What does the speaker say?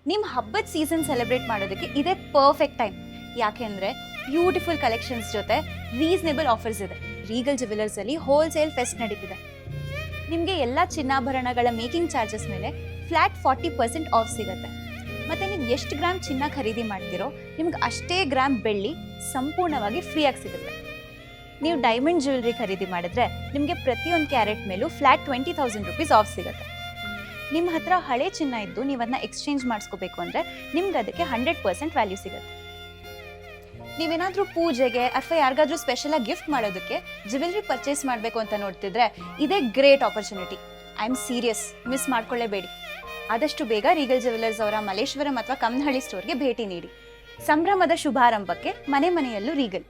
ನಿಮ್ಮ ಹಬ್ಬದ season celebrate ಮಾಡೋದಕ್ಕೆ ಇದೇ ಪರ್ಫೆಕ್ಟ್ ಟೈಮ್. ಯಾಕೆಂದರೆ ಬ್ಯೂಟಿಫುಲ್ ಕಲೆಕ್ಷನ್ಸ್ ಜೊತೆ ರೀಸನೇಬಲ್ ಆಫರ್ಸ್ ಇದೆ. ರೀಗಲ್ ಜ್ಯುವೆಲರ್ಸಲ್ಲಿ ಹೋಲ್ಸೇಲ್ ಫೆಸ್ಟ್ ನಡೀತಿದೆ. ನಿಮಗೆ ಎಲ್ಲ ಚಿನ್ನಾಭರಣಗಳ ಮೇಕಿಂಗ್ ಚಾರ್ಜಸ್ ಮೇಲೆ ಫ್ಲ್ಯಾಟ್ 40% ಆಫ್ ಸಿಗುತ್ತೆ. ಮತ್ತು ನೀವು ಎಷ್ಟು ಗ್ರಾಮ್ ಚಿನ್ನ ಖರೀದಿ ಮಾಡ್ತೀರೋ ನಿಮ್ಗೆ ಅಷ್ಟೇ ಗ್ರಾಮ್ ಬೆಳ್ಳಿ ಸಂಪೂರ್ಣವಾಗಿ ಫ್ರೀಯಾಗಿ ಸಿಗುತ್ತೆ. ನೀವು ಡೈಮಂಡ್ ಜ್ಯುವೆಲ್ರಿ ಖರೀದಿ ಮಾಡಿದ್ರೆ ನಿಮಗೆ ಪ್ರತಿಯೊಂದು ಕ್ಯಾರೆಟ್ ಮೇಲೂ ಫ್ಲ್ಯಾಟ್ 20,000 ರುಪೀಸ್ ಆಫ್ ಸಿಗುತ್ತೆ. ನಿಮ್ಮ ಹತ್ರ ಹಳೆ ಚಿನ್ನ ಇದ್ದು ನೀವು ಅದನ್ನ ಎಕ್ಸ್ಚೇಂಜ್ ಮಾಡಿಸ್ಕೋಬೇಕು ಅಂದರೆ ನಿಮ್ಗೆ ಅದಕ್ಕೆ 100% ವ್ಯಾಲ್ಯೂ ಸಿಗುತ್ತೆ. ನೀವೇನಾದರೂ ಪೂಜೆಗೆ ಅಥವಾ ಯಾರಿಗಾದ್ರೂ ಸ್ಪೆಷಲಾಗಿ ಗಿಫ್ಟ್ ಮಾಡೋದಕ್ಕೆ ಜ್ಯುವೆಲ್ರಿ ಪರ್ಚೇಸ್ ಮಾಡಬೇಕು ಅಂತ ನೋಡ್ತಿದ್ರೆ ಇದೇ great opportunity. I am serious, miss ಮಾಡ್ಕೊಳ್ಳೇಬೇಡಿ. ಆದಷ್ಟು ಬೇಗ ರೀಗಲ್ ಜ್ಯುವೆಲರ್ಸ್ ಅವರ ಮಲ್ಲೇಶ್ವರಂ ಅಥವಾ ಕಮ್ಮನಹಳ್ಳಿ ಸ್ಟೋರ್ಗೆ ಭೇಟಿ ನೀಡಿ. ಸಂಭ್ರಮದ ಶುಭಾರಂಭಕ್ಕೆ ಮನೆ ಮನೆಯಲ್ಲೂ ರೀಗಲ್.